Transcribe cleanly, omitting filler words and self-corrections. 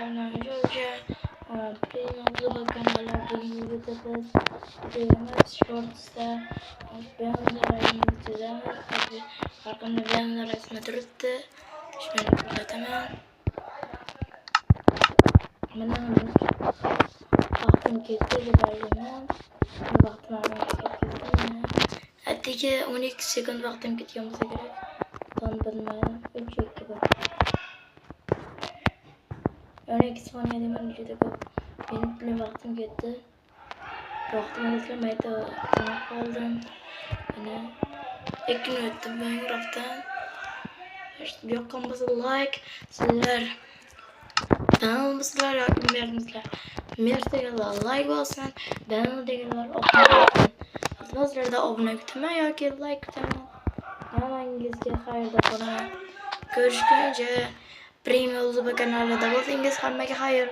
Erman Joja, Primo kanallar bugün videoda videomuz shortsda benzer çizemiz. Arkamda benzer resmi turibdi. Şimdi ko'rsataman. Mana vaqtim ketdi deb o'ylayman. Vaqtim ketdi. Atigi 12 sekund vaqtim ketgan bo'lsa kerak. Ben bilmayman. 3-2 bor. 12 saniye demen juda ko'p. Benim vaqtim ketdi. Vaqtim o'tlamaydi. Qoldim. Mana 2 kun o'tdi Minecraftdan. Yoqqan bo'lsa like, sizlar kanalımızlar yoki mermizlar. Mertegeler like olsun, beğendiler abone olsun. Sizlerde abone kutma yoki like kutma. Hammangizga xayrda qoling. Görüşguncha Primo kanalida bo'ldingiz. Hammaga xayr.